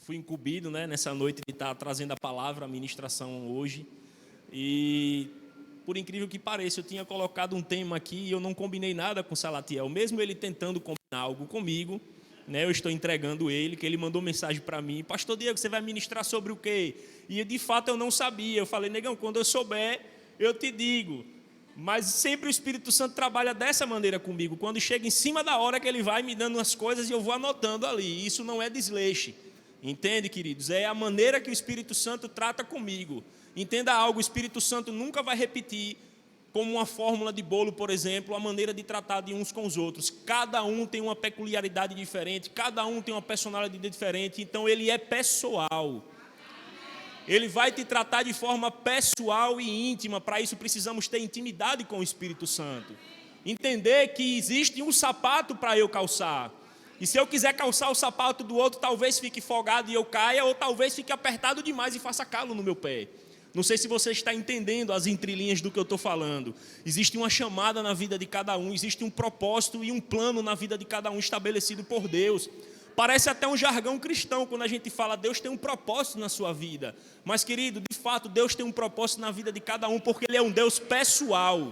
fui incumbido, né, nessa noite de estar trazendo a palavra, a ministração hoje. E, por incrível que pareça, eu tinha colocado um tema aqui e eu não combinei nada com Salatiel. Mesmo ele tentando combinar algo comigo, né, eu estou entregando ele, que ele mandou mensagem para mim: Pastor Diego, você vai ministrar sobre o quê? E, de fato, eu não sabia. Eu falei: negão, quando eu souber, eu te digo. Mas sempre o Espírito Santo trabalha dessa maneira comigo. Quando chega em cima da hora que ele vai me dando as coisas e eu vou anotando ali. Isso não é desleixo. Entende, queridos? É a maneira que o Espírito Santo trata comigo. Entenda algo, o Espírito Santo nunca vai repetir, como uma fórmula de bolo, por exemplo, a maneira de tratar de uns com os outros. Cada um tem uma peculiaridade diferente, cada um tem uma personalidade diferente, então ele é pessoal. Ele vai te tratar de forma pessoal e íntima. Para isso precisamos ter intimidade com o Espírito Santo. Entender que existe um sapato para eu calçar. E se eu quiser calçar o sapato do outro, talvez fique folgado e eu caia, ou talvez fique apertado demais e faça calo no meu pé. Não sei se você está entendendo as entrelinhas do que eu estou falando. Existe uma chamada na vida de cada um, existe um propósito e um plano na vida de cada um estabelecido por Deus. Parece até um jargão cristão quando a gente fala Deus tem um propósito na sua vida. Mas, querido, de fato, Deus tem um propósito na vida de cada um, porque Ele é um Deus pessoal.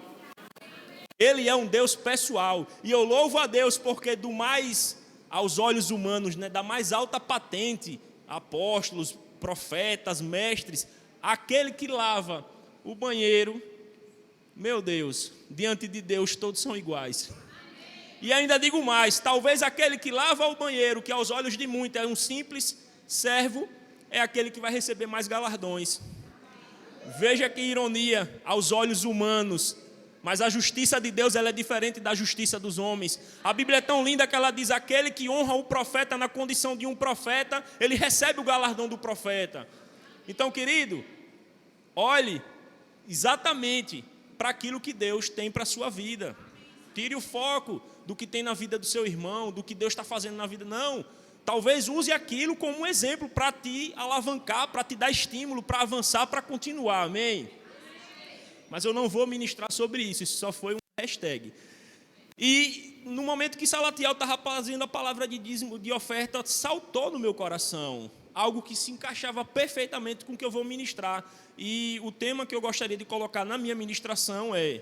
Ele é um Deus pessoal. E eu louvo a Deus porque do mais, aos olhos humanos, né, da mais alta patente, apóstolos, profetas, mestres, aquele que lava o banheiro, meu Deus, diante de Deus todos são iguais. E ainda digo mais, talvez aquele que lava o banheiro, que aos olhos de muitos é um simples servo, é aquele que vai receber mais galardões. Veja que ironia aos olhos humanos, mas a justiça de Deus ela é diferente da justiça dos homens. A Bíblia é tão linda que ela diz: aquele que honra o profeta na condição de um profeta, ele recebe o galardão do profeta. Então, querido, olhe exatamente para aquilo que Deus tem para a sua vida. Tire o foco do que tem na vida do seu irmão, do que Deus está fazendo na vida. Não, talvez use aquilo como um exemplo para te alavancar, para te dar estímulo, para avançar, para continuar, amém? Mas eu não vou ministrar sobre isso, isso só foi um hashtag. E no momento que Salatiel estava fazendo a palavra de dízimo, de oferta, saltou no meu coração algo que se encaixava perfeitamente com o que eu vou ministrar. E o tema que eu gostaria de colocar na minha ministração é: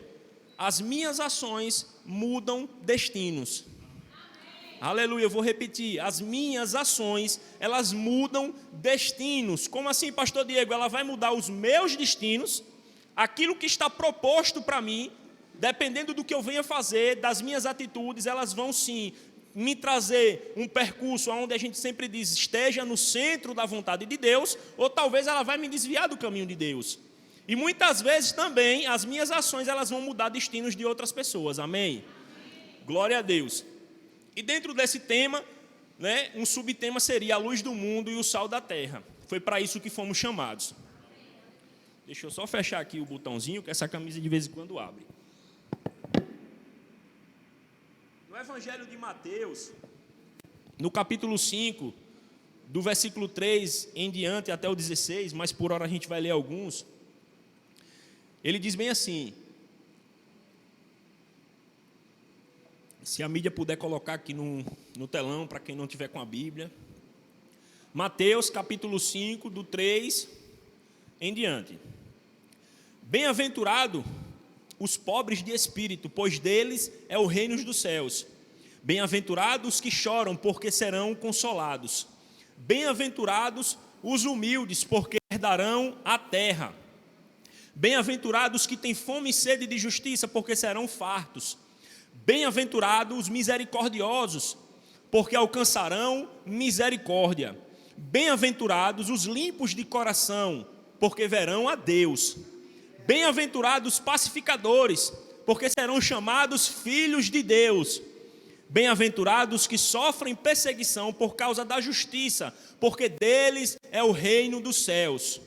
as minhas ações mudam destinos. Aleluia, eu vou repetir. As minhas ações, elas mudam destinos. Como assim, pastor Diego? Ela vai mudar os meus destinos, aquilo que está proposto para mim, dependendo do que eu venha fazer, das minhas atitudes, elas vão sim me trazer um percurso onde a gente sempre diz, esteja no centro da vontade de Deus, ou talvez ela vai me desviar do caminho de Deus. E muitas vezes também as minhas ações elas vão mudar destinos de outras pessoas, amém? Glória a Deus. E dentro desse tema, né, um subtema seria a luz do mundo e o sal da terra. Foi para isso que fomos chamados. Deixa eu só fechar aqui o botãozinho, que essa camisa de vez em quando abre. No Evangelho de Mateus, no capítulo 5, do versículo 3 em diante até o 16, mas por hora a gente vai ler alguns. Ele diz bem assim, se a mídia puder colocar aqui no telão, para quem não tiver com a Bíblia. Mateus, capítulo 5, do 3 em diante. Bem-aventurado os pobres de espírito, pois deles é o reino dos céus. Bem-aventurados os que choram, porque serão consolados. Bem-aventurados os humildes, porque herdarão a terra. Bem-aventurados que têm fome e sede de justiça, porque serão fartos. Bem-aventurados os misericordiosos, porque alcançarão misericórdia. Bem-aventurados os limpos de coração, porque verão a Deus. Bem-aventurados os pacificadores, porque serão chamados filhos de Deus. Bem-aventurados que sofrem perseguição por causa da justiça, porque deles é o reino dos céus.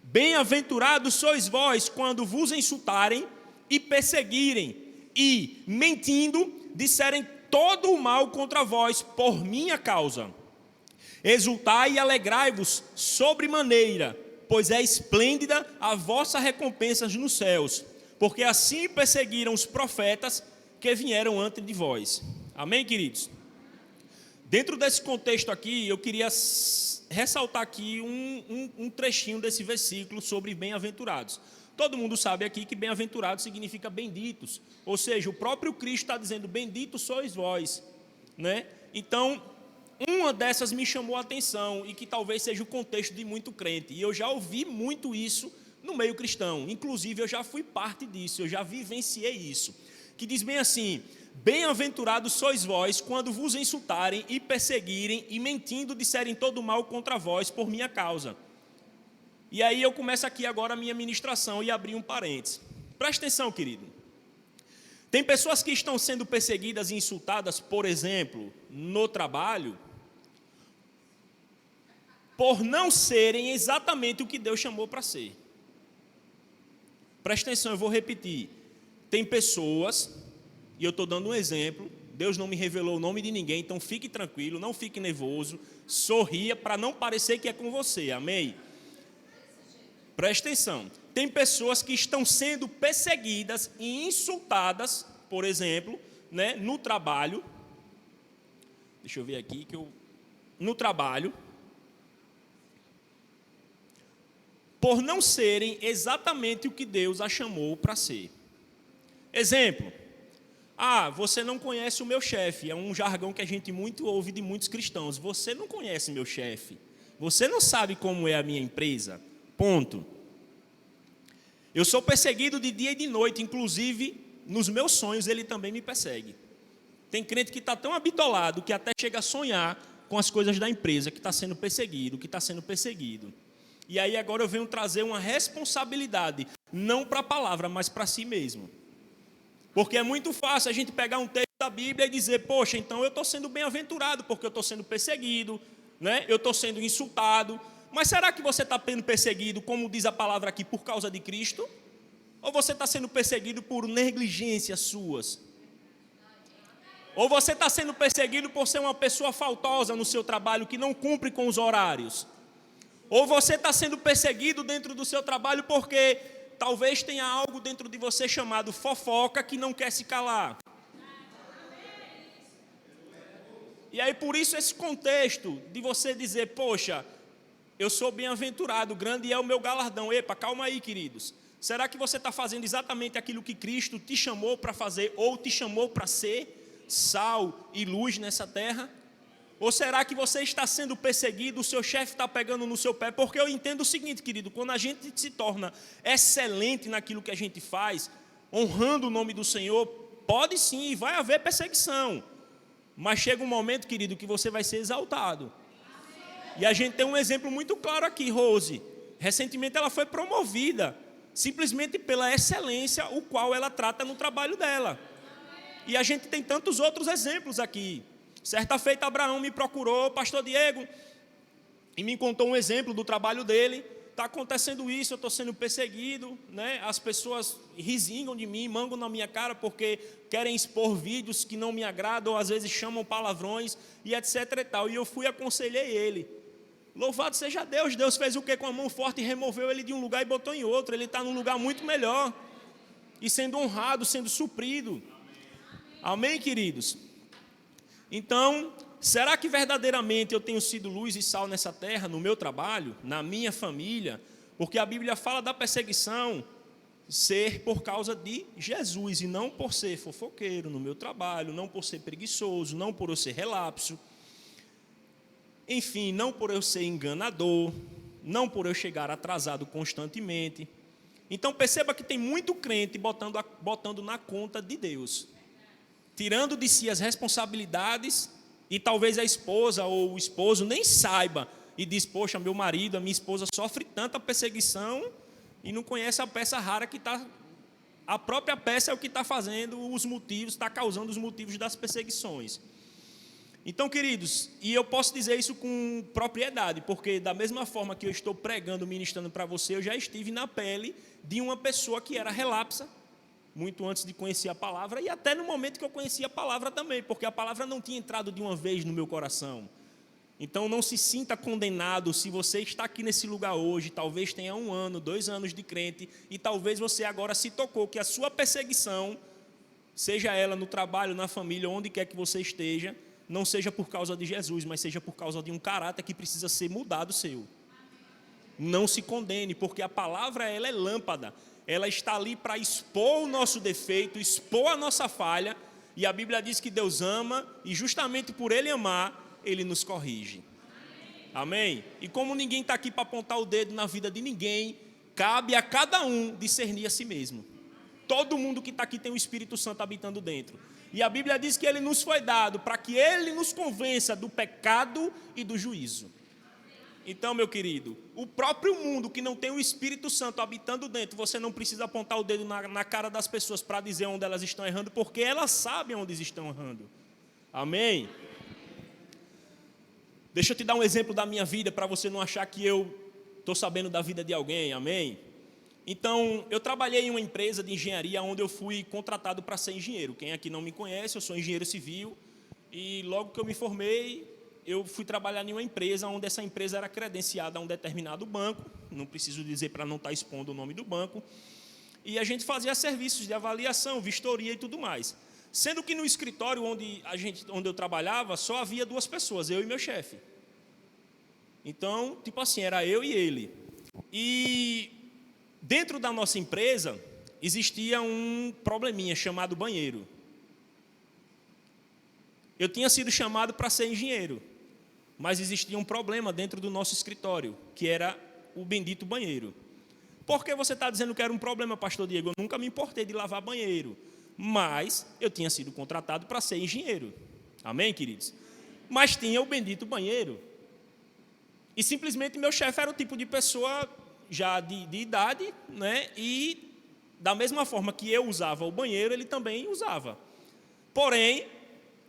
Bem-aventurados sois vós quando vos insultarem e perseguirem, e, mentindo, disserem todo o mal contra vós por minha causa. Exultai e alegrai-vos sobremaneira, pois é esplêndida a vossa recompensa nos céus, porque assim perseguiram os profetas que vieram antes de vós. Amém, queridos? Dentro desse contexto aqui, eu queria ressaltar aqui um trechinho desse versículo sobre bem-aventurados. Todo mundo sabe aqui que bem-aventurados significa benditos, ou seja, o próprio Cristo está dizendo, benditos sois vós, né? Então, uma dessas me chamou a atenção, e que talvez seja o contexto de muito crente, e eu já ouvi muito isso no meio cristão, inclusive eu já fui parte disso, eu já vivenciei isso, que diz bem assim, bem-aventurados sois vós, quando vos insultarem e perseguirem, e mentindo disserem todo mal contra vós por minha causa. E aí eu começo aqui agora a minha ministração e abrir um parênteses. Presta atenção, querido. Tem pessoas que estão sendo perseguidas e insultadas, por exemplo, no trabalho, por não serem exatamente o que Deus chamou para ser. Presta atenção, eu vou repetir. Tem pessoas, e eu estou dando um exemplo, Deus não me revelou o nome de ninguém, então fique tranquilo, não fique nervoso, sorria para não parecer que é com você, amém? Presta atenção, tem pessoas que estão sendo perseguidas e insultadas, por exemplo, né, no trabalho, deixa eu ver aqui, no trabalho, por não serem exatamente o que Deus a chamou para ser. Exemplo, você não conhece o meu chefe, é um jargão que a gente muito ouve de muitos cristãos, você não conhece meu chefe, você não sabe como é a minha empresa. Ponto. Eu sou perseguido de dia e de noite, inclusive nos meus sonhos ele também me persegue. Tem crente que está tão habitolado que até chega a sonhar com as coisas da empresa, que está sendo perseguido, E aí agora eu venho trazer uma responsabilidade, não para a palavra, mas para si mesmo. Porque é muito fácil a gente pegar um texto da Bíblia e dizer, poxa, então eu estou sendo bem-aventurado, porque eu estou sendo perseguido, né? Eu estou sendo insultado. Mas será que você está sendo perseguido, como diz a palavra aqui, por causa de Cristo? Ou você está sendo perseguido por negligências suas? Ou você está sendo perseguido por ser uma pessoa faltosa no seu trabalho, que não cumpre com os horários? Ou você está sendo perseguido dentro do seu trabalho porque talvez tenha algo dentro de você chamado fofoca que não quer se calar? E aí por isso esse contexto de você dizer, poxa, eu sou bem-aventurado, grande é o meu galardão. Epa, calma aí, queridos. Será que você está fazendo exatamente aquilo que Cristo te chamou para fazer ou te chamou para ser sal e luz nessa terra? Ou será que você está sendo perseguido, o seu chefe está pegando no seu pé? Porque eu entendo o seguinte, querido, quando a gente se torna excelente naquilo que a gente faz, honrando o nome do Senhor, pode sim, vai haver perseguição. Mas chega um momento, querido, que você vai ser exaltado. E a gente tem um exemplo muito claro aqui, Rose. Recentemente ela foi promovida, simplesmente pela excelência o qual ela trata no trabalho dela. E a gente tem tantos outros exemplos aqui. Certa feita, Abraão me procurou, pastor Diego, e me contou um exemplo do trabalho dele. Está acontecendo isso, eu estou sendo perseguido, né? As pessoas risingam de mim, mangam na minha cara porque querem expor vídeos que não me agradam, ou às vezes chamam palavrões e etc e tal. E eu fui e aconselhei ele. Louvado seja Deus, Deus fez o quê? Com a mão forte e removeu ele de um lugar e botou em outro. Ele está num lugar muito melhor e sendo honrado, sendo suprido. Amém, queridos? Então, será que verdadeiramente eu tenho sido luz e sal nessa terra, no meu trabalho, na minha família? Porque a Bíblia fala da perseguição ser por causa de Jesus e não por ser fofoqueiro no meu trabalho, não por ser preguiçoso, não por eu ser relapso, enfim, não por eu ser enganador, não por eu chegar atrasado constantemente. Então perceba que tem muito crente botando na conta de Deus, tirando de si as responsabilidades, e talvez a esposa ou o esposo nem saiba e diz, poxa, meu marido, a minha esposa sofre tanta perseguição e não conhece a peça rara que está, a própria peça é o que está fazendo os motivos, está causando os motivos das perseguições. Então, queridos, e eu posso dizer isso com propriedade, porque da mesma forma que eu estou pregando, ministrando para você, eu já estive na pele de uma pessoa que era relapsa, muito antes de conhecer a palavra, e até no momento que eu conheci a palavra também, porque a palavra não tinha entrado de uma vez no meu coração. Então não se sinta condenado se você está aqui nesse lugar hoje, talvez tenha 1 ano, 2 anos de crente, e talvez você agora se tocou que a sua perseguição, seja ela no trabalho, na família, onde quer que você esteja, não seja por causa de Jesus, mas seja por causa de um caráter que precisa ser mudado seu. Não se condene, porque a palavra ela é lâmpada. Ela está ali para expor o nosso defeito, expor a nossa falha. E a Bíblia diz que Deus ama e justamente por Ele amar, Ele nos corrige. Amém? E como ninguém está aqui para apontar o dedo na vida de ninguém, cabe a cada um discernir a si mesmo. Todo mundo que está aqui tem o Espírito Santo habitando dentro. E a Bíblia diz que Ele nos foi dado para que Ele nos convença do pecado e do juízo. Então, meu querido, o próprio mundo que não tem o Espírito Santo habitando dentro, você não precisa apontar o dedo na cara das pessoas para dizer onde elas estão errando, porque elas sabem onde estão errando. Amém? Deixa eu te dar um exemplo da minha vida, para você não achar que eu estou sabendo da vida de alguém, amém? Então, eu trabalhei em uma empresa de engenharia onde eu fui contratado para ser engenheiro. Quem aqui não me conhece, eu sou engenheiro civil, e logo que eu me formei, eu fui trabalhar em uma empresa onde essa empresa era credenciada a um determinado banco, não preciso dizer para não estar expondo o nome do banco, e a gente fazia serviços de avaliação, vistoria e tudo mais. Sendo que no escritório onde eu trabalhava, só havia 2 pessoas, eu e meu chefe. Então, tipo assim, era eu e ele. E dentro da nossa empresa, existia um probleminha chamado banheiro. Eu tinha sido chamado para ser engenheiro, mas existia um problema dentro do nosso escritório, que era o bendito banheiro. Por que você está dizendo que era um problema, pastor Diego? Eu nunca me importei de lavar banheiro, mas eu tinha sido contratado para ser engenheiro. Amém, queridos? Mas tinha o bendito banheiro. E simplesmente meu chefe era o tipo de pessoa já de idade, né? E da mesma forma que eu usava o banheiro, ele também usava. Porém,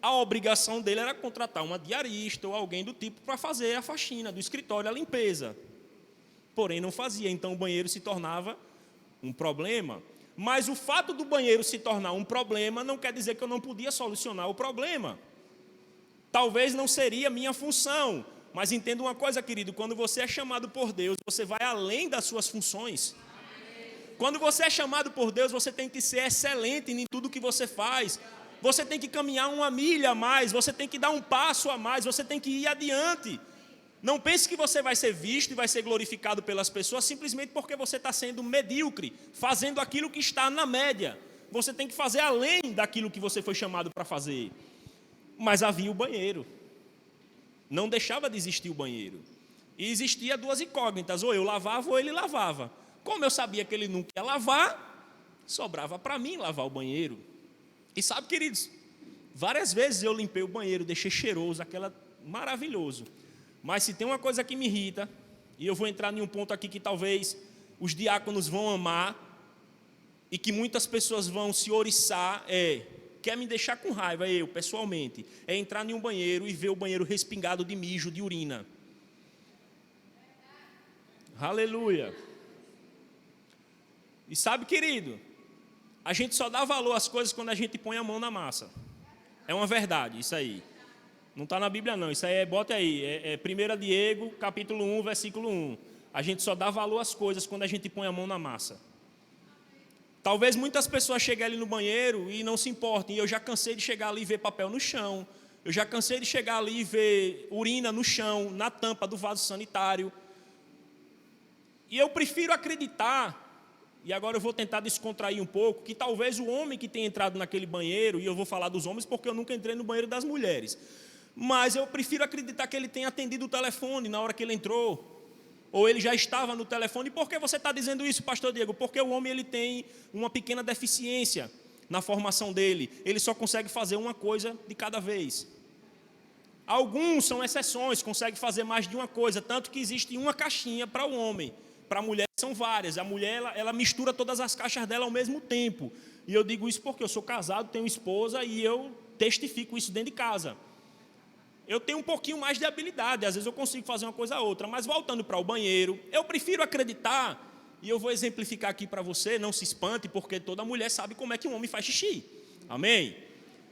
a obrigação dele era contratar uma diarista ou alguém do tipo para fazer a faxina do escritório, a limpeza. Porém, não fazia, então o banheiro se tornava um problema. Mas o fato do banheiro se tornar um problema não quer dizer que eu não podia solucionar o problema. Talvez não seria minha função, mas entenda uma coisa, querido, quando você é chamado por Deus, você vai além das suas funções. Quando você é chamado por Deus, você tem que ser excelente em tudo que você faz. Você tem que caminhar 1 milha a mais, você tem que dar um passo a mais, você tem que ir adiante. Não pense que você vai ser visto e vai ser glorificado pelas pessoas simplesmente porque você está sendo medíocre, fazendo aquilo que está na média. Você tem que fazer além daquilo que você foi chamado para fazer. Mas havia o banheiro. Não deixava de existir o banheiro. E existia 2 incógnitas, ou eu lavava ou ele lavava. Como eu sabia que ele nunca ia lavar, sobrava para mim lavar o banheiro. E sabe, queridos, várias vezes eu limpei o banheiro, deixei cheiroso, maravilhoso. Mas se tem uma coisa que me irrita, e eu vou entrar em um ponto aqui que talvez os diáconos vão amar, e que muitas pessoas vão se oriçar, quer me deixar com raiva, eu pessoalmente, é entrar em um banheiro e ver o banheiro respingado de mijo, de urina. Aleluia. E sabe, querido, a gente só dá valor às coisas quando a gente põe a mão na massa. É uma verdade, isso aí. Não está na Bíblia, não. Isso aí, bota aí. É 1 Diego, capítulo 1, versículo 1. A gente só dá valor às coisas quando a gente põe a mão na massa. Talvez muitas pessoas cheguem ali no banheiro e não se importem. E eu já cansei de chegar ali e ver papel no chão. Eu já cansei de chegar ali e ver urina no chão, na tampa do vaso sanitário. E eu prefiro acreditar, e agora eu vou tentar descontrair um pouco, que talvez o homem que tenha entrado naquele banheiro, e eu vou falar dos homens porque eu nunca entrei no banheiro das mulheres, mas eu prefiro acreditar que ele tenha atendido o telefone na hora que ele entrou, ou ele já estava no telefone. E por que você está dizendo isso, pastor Diego? Porque o homem ele tem uma pequena deficiência na formação dele, ele só consegue fazer uma coisa de cada vez. Alguns são exceções, conseguem fazer mais de uma coisa, tanto que existe uma caixinha para o homem. Para a mulher são várias. A mulher ela mistura todas as caixas dela ao mesmo tempo. E eu digo isso porque eu sou casado, tenho esposa e eu testifico isso dentro de casa. Eu tenho um pouquinho mais de habilidade, às vezes eu consigo fazer uma coisa ou outra. Mas voltando para o banheiro, eu prefiro acreditar, e eu vou exemplificar aqui para você, não se espante, porque toda mulher sabe como é que um homem faz xixi. Amém?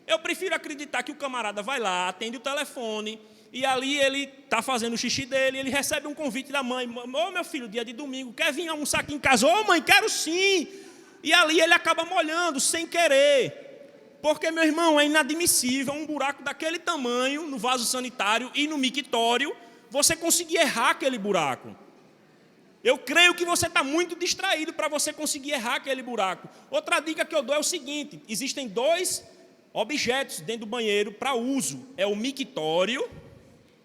Eu prefiro acreditar que o camarada vai lá, atende o telefone, e ali ele está fazendo o xixi dele, ele recebe um convite da mãe: ô meu filho, dia de domingo, quer vir almoçar aqui em casa? Ô mãe, quero sim! E ali ele acaba molhando sem querer. Porque, meu irmão, é inadmissível um buraco daquele tamanho no vaso sanitário e no mictório, você conseguir errar aquele buraco. Eu creio que você está muito distraído para você conseguir errar aquele buraco. Outra dica que eu dou é o seguinte: existem 2 objetos dentro do banheiro para uso. É o mictório,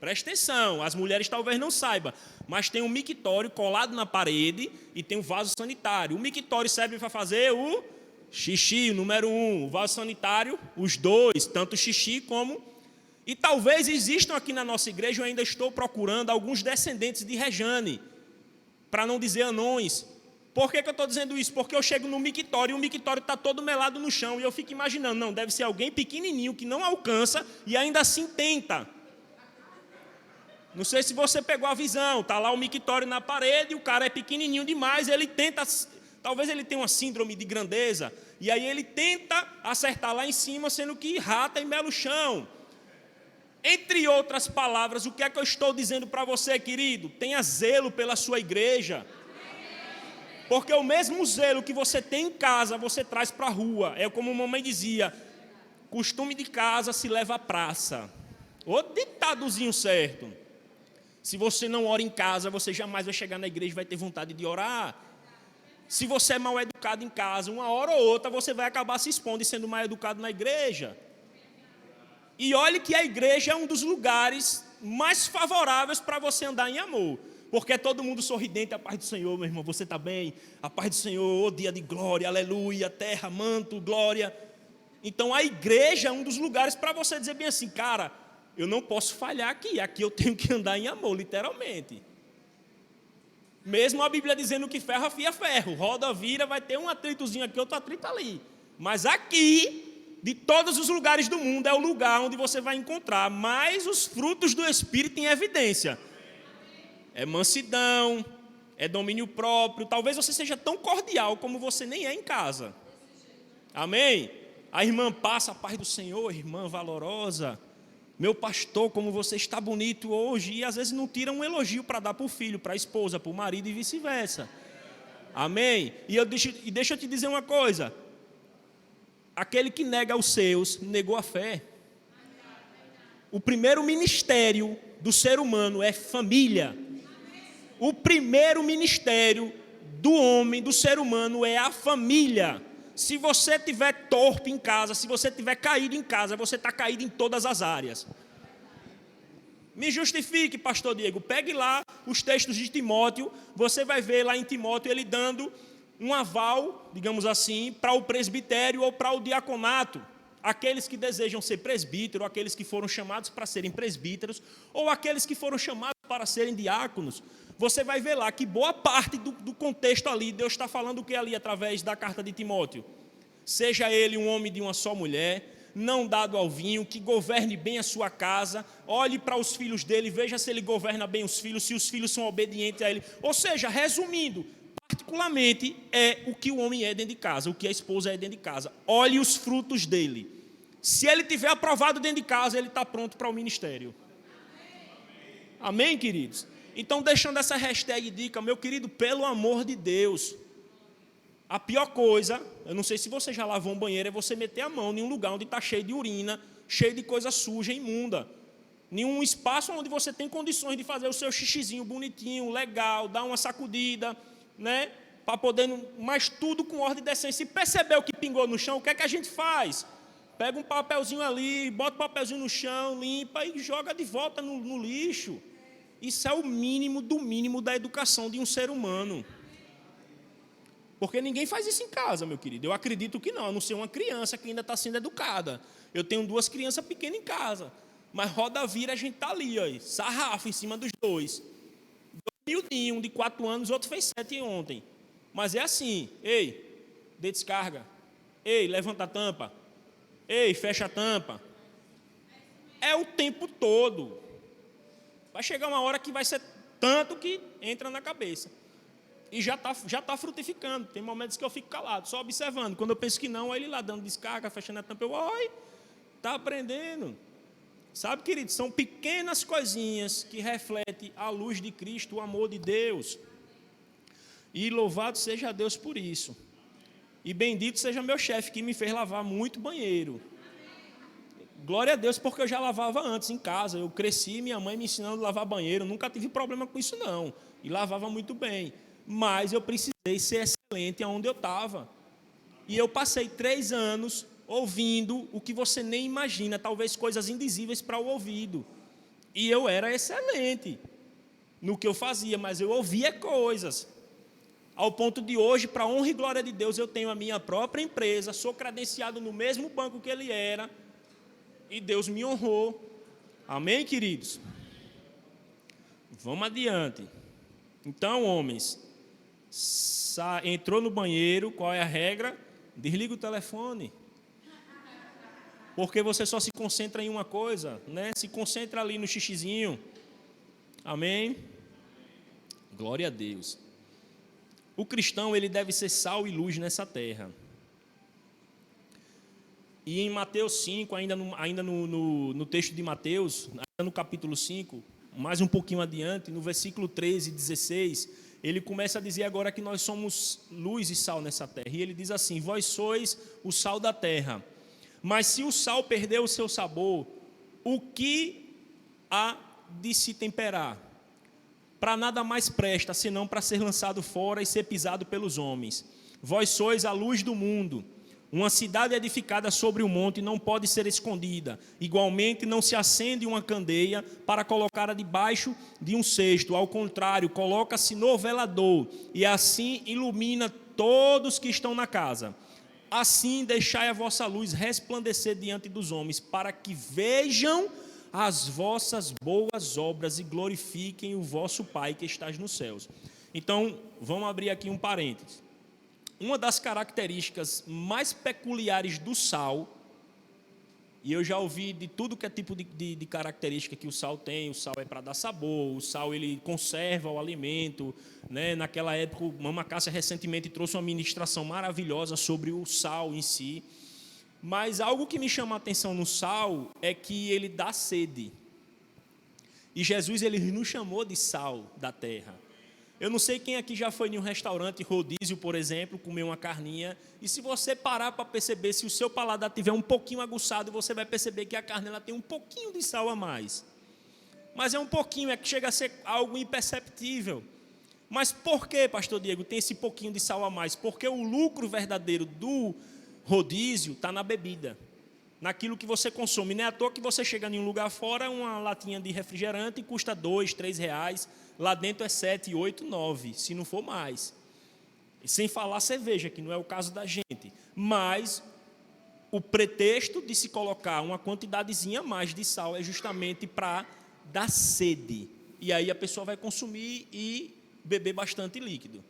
presta atenção, as mulheres talvez não saibam, mas tem um mictório colado na parede e tem um vaso sanitário. O mictório serve para fazer o xixi, o número 1, o vaso sanitário, os 2, tanto o xixi como... E talvez existam aqui na nossa igreja, eu ainda estou procurando alguns descendentes de Rejane, para não dizer anões. Por que eu estou dizendo isso? Porque eu chego no mictório e o mictório está todo melado no chão, e eu fico imaginando, não, deve ser alguém pequenininho que não alcança e ainda assim tenta. Não sei se você pegou a visão, está lá o mictório na parede, o cara é pequenininho demais, ele tenta, talvez ele tenha uma síndrome de grandeza, e aí ele tenta acertar lá em cima, sendo que rata e mela o chão. Entre outras palavras, o que é que eu estou dizendo para você, querido? Tenha zelo pela sua igreja. Porque o mesmo zelo que você tem em casa, você traz para a rua. É como a mamãe dizia, costume de casa se leva à praça. Ô ditadozinho certo. Se você não ora em casa, você jamais vai chegar na igreja e vai ter vontade de orar. Se você é mal educado em casa, uma hora ou outra você vai acabar se expondo e sendo mal educado na igreja. E olhe que a igreja é um dos lugares mais favoráveis para você andar em amor. Porque é todo mundo sorridente, a paz do Senhor, meu irmão, você está bem? A paz do Senhor, oh, dia de glória, aleluia, terra, manto, glória. Então a igreja é um dos lugares para você dizer bem assim, cara, eu não posso falhar aqui eu tenho que andar em amor, literalmente. Mesmo a Bíblia dizendo que ferro afia ferro, roda, vira, vai ter um atritozinho aqui, outro atrito ali. Mas aqui... de todos os lugares do mundo, é o lugar onde você vai encontrar mais os frutos do Espírito em evidência. É mansidão, é domínio próprio. Talvez você seja tão cordial como você nem é em casa. Amém? A irmã passa, a paz do Senhor, irmã valorosa. Meu pastor, como você está bonito hoje. E às vezes não tira um elogio para dar para o filho, para a esposa, para o marido e vice-versa. Amém? E deixa eu te dizer uma coisa. Aquele que nega os seus, negou a fé. O primeiro ministério do ser humano é família. O primeiro ministério do homem, do ser humano, é a família. Se você estiver torpe em casa, se você estiver caído em casa, você está caído em todas as áreas. Me justifique, pastor Diego, pegue lá os textos de Timóteo, você vai ver lá em Timóteo ele dando um aval, digamos assim, para o presbitério ou para o diaconato. Aqueles que desejam ser presbítero, aqueles que foram chamados para serem presbíteros, ou aqueles que foram chamados para serem diáconos. Você vai ver lá que boa parte do contexto ali, Deus está falando o que ali através da carta de Timóteo? Seja ele um homem de uma só mulher, não dado ao vinho, que governe bem a sua casa, olhe para os filhos dele, veja se ele governa bem os filhos, se os filhos são obedientes a ele. Ou seja, resumindo, particularmente é o que o homem é dentro de casa, o que a esposa é dentro de casa. Olhe os frutos dele. Se ele tiver aprovado dentro de casa, ele está pronto para o ministério. Amém, queridos? Então, deixando essa hashtag dica, meu querido, pelo amor de Deus, a pior coisa, eu não sei se você já lavou um banheiro, é você meter a mão em um lugar onde está cheio de urina, cheio de coisa suja, imunda. Em um espaço onde você tem condições de fazer o seu xixizinho bonitinho, legal, dar uma sacudida, né? Para poder, mas tudo com ordem e decência. Se perceber o que pingou no chão, o que é que a gente faz? Pega um papelzinho ali, bota o papelzinho no chão, limpa e joga de volta no lixo. Isso é o mínimo do mínimo da educação de um ser humano. Porque ninguém faz isso em casa, meu querido. Eu acredito que não, a não ser uma criança que ainda está sendo educada. Eu tenho 2 crianças pequenas em casa. Mas roda vira, a gente está ali, ó, sarrafo em cima dos 2. Miudinho, um de 4 anos, outro fez 7 ontem. Mas é assim, ei, dê descarga. Ei, levanta a tampa. Ei, fecha a tampa. É o tempo todo. Vai chegar uma hora que vai ser tanto que entra na cabeça. E já tá frutificando. Tem momentos que eu fico calado, só observando. Quando eu penso que não, ele lá dando descarga, fechando a tampa, eu, oi, está aprendendo. Sabe, querido, são pequenas coisinhas que refletem a luz de Cristo, o amor de Deus. E louvado seja Deus por isso. E bendito seja meu chefe, que me fez lavar muito banheiro. Glória a Deus, porque eu já lavava antes em casa. Eu cresci, minha mãe me ensinando a lavar banheiro. Nunca tive problema com isso, não. E lavava muito bem. Mas eu precisei ser excelente aonde eu estava. E eu passei 3 anos ouvindo o que você nem imagina, talvez coisas indizíveis para o ouvido. E eu era excelente no que eu fazia, mas eu ouvia coisas. Ao ponto de hoje, para a honra e glória de Deus, eu tenho a minha própria empresa, sou credenciado no mesmo banco que ele era, e Deus me honrou. Amém, queridos? Vamos adiante. Então, homens, entrou no banheiro, qual é a regra? Desliga o telefone. Porque você só se concentra em uma coisa, né? Se concentra ali no xixizinho. Amém? Glória a Deus. O cristão, ele deve ser sal e luz nessa terra. E em Mateus 5, ainda no texto de Mateus, ainda no capítulo 5, mais um pouquinho adiante, no versículo 13 e 16, ele começa a dizer agora que nós somos luz e sal nessa terra. E ele diz assim: vós sois o sal da terra. Mas se o sal perder o seu sabor, o que há de se temperar? Para nada mais presta, senão para ser lançado fora e ser pisado pelos homens. Vós sois a luz do mundo. Uma cidade edificada sobre o monte não pode ser escondida. Igualmente, não se acende uma candeia para colocar debaixo de um cesto. Ao contrário, coloca-se no velador, e assim ilumina todos que estão na casa. Assim deixai a vossa luz resplandecer diante dos homens, para que vejam as vossas boas obras e glorifiquem o vosso Pai que está nos céus. Então, vamos abrir aqui um parênteses. Uma das características mais peculiares do sal, e eu já ouvi de tudo que é tipo de característica que o sal tem. O sal é para dar sabor, o sal ele conserva o alimento, né? Naquela época, o Mama Cássia recentemente trouxe uma ministração maravilhosa sobre o sal em si. Mas algo que me chama a atenção no sal é que ele dá sede. E Jesus, ele nos chamou de sal da terra. Eu não sei quem aqui já foi em um restaurante rodízio, por exemplo, comer uma carninha, e se você parar para perceber, se o seu paladar tiver um pouquinho aguçado, você vai perceber que a carne ela tem um pouquinho de sal a mais. Mas é um pouquinho, é que chega a ser algo imperceptível. Mas por que, pastor Diego, tem esse pouquinho de sal a mais? Porque o lucro verdadeiro do rodízio está na bebida, naquilo que você consome. Não é à toa que você chega em um lugar fora, uma latinha de refrigerante custa R$2, R$3, lá dentro é 7, 8, 9, se não for mais. E sem falar cerveja, que não é o caso da gente. Mas o pretexto de se colocar uma quantidadezinha a mais de sal é justamente para dar sede. E aí a pessoa vai consumir e beber bastante líquido.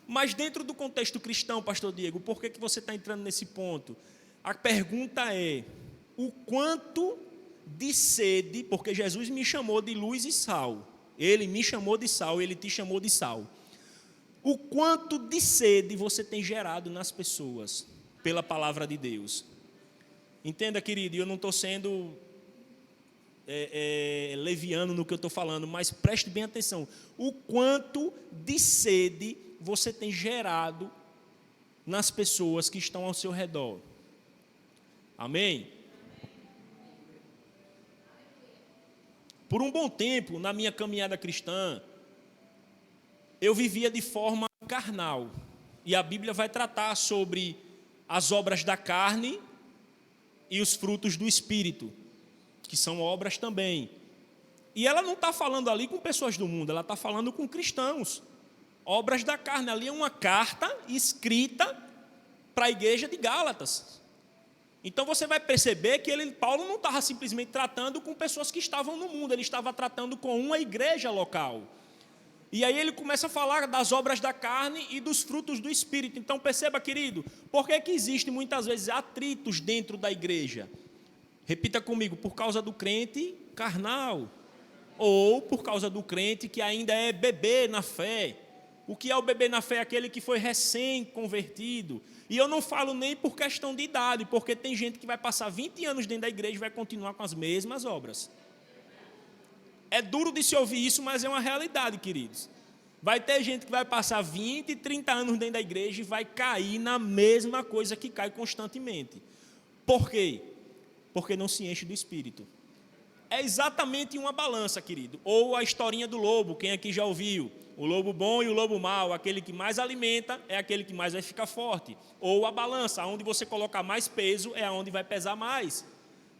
Mas dentro do contexto cristão, pastor Diego, por que você está entrando nesse ponto? A pergunta é: o quanto de sede, porque Jesus me chamou de luz e sal, ele me chamou de sal, ele te chamou de sal. O quanto de sede você tem gerado nas pessoas pela palavra de Deus? Entenda, querido, eu não estou sendo leviano no que eu estou falando, mas preste bem atenção. O quanto de sede você tem gerado nas pessoas que estão ao seu redor? Amém? Por um bom tempo, na minha caminhada cristã, eu vivia de forma carnal. E a Bíblia vai tratar sobre as obras da carne e os frutos do Espírito, que são obras também. E ela não está falando ali com pessoas do mundo, ela está falando com cristãos. Obras da carne, ali é uma carta escrita para a igreja de Gálatas. Então você vai perceber que Paulo não estava simplesmente tratando com pessoas que estavam no mundo, ele estava tratando com uma igreja local. E aí ele começa a falar das obras da carne e dos frutos do Espírito. Então perceba, querido, por que existem muitas vezes atritos dentro da igreja? Repita comigo: por causa do crente carnal, ou por causa do crente que ainda é bebê na fé. O que é o bebê na fé? Aquele que foi recém-convertido. E eu não falo nem por questão de idade, porque tem gente que vai passar 20 anos dentro da igreja e vai continuar com as mesmas obras. É duro de se ouvir isso, mas é uma realidade, queridos. Vai ter gente que vai passar 20, 30 anos dentro da igreja e vai cair na mesma coisa que cai constantemente. Por quê? porque não se enche do Espírito. É exatamente uma balança, querido. Ou a historinha do lobo, quem aqui já ouviu? O lobo bom e o lobo mau, aquele que mais alimenta é aquele que mais vai ficar forte. Ou a balança, onde você colocar mais peso é onde vai pesar mais.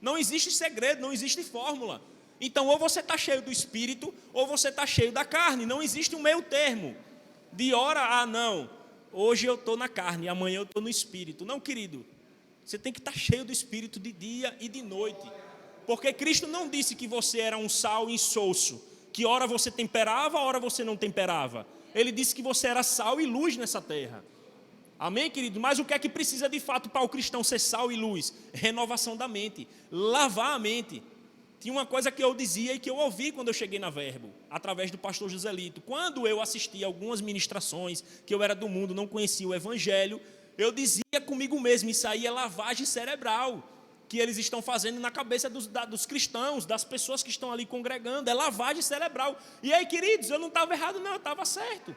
Não existe segredo, não existe fórmula. Então, ou você está cheio do Espírito, ou você está cheio da carne. Não existe um meio termo. De hora, não, hoje eu estou na carne, amanhã eu estou no Espírito. Não, querido, você tem que estar cheio do Espírito de dia e de noite. Porque Cristo não disse que você era um sal insosso, que ora você temperava, ora você não temperava. Ele disse que você era sal e luz nessa terra. Amém, querido? Mas o que é que precisa de fato para o cristão ser sal e luz? Renovação da mente, lavar a mente. Tinha uma coisa que eu dizia e que eu ouvi quando eu cheguei na Verbo, através do pastor Joselito. Quando eu assistia algumas ministrações, que eu era do mundo, não conhecia o Evangelho, eu dizia comigo mesmo, isso aí é lavagem cerebral, que eles estão fazendo na cabeça dos cristãos, das pessoas que estão ali congregando, é lavagem cerebral. E aí, queridos, eu não estava errado não, eu estava certo.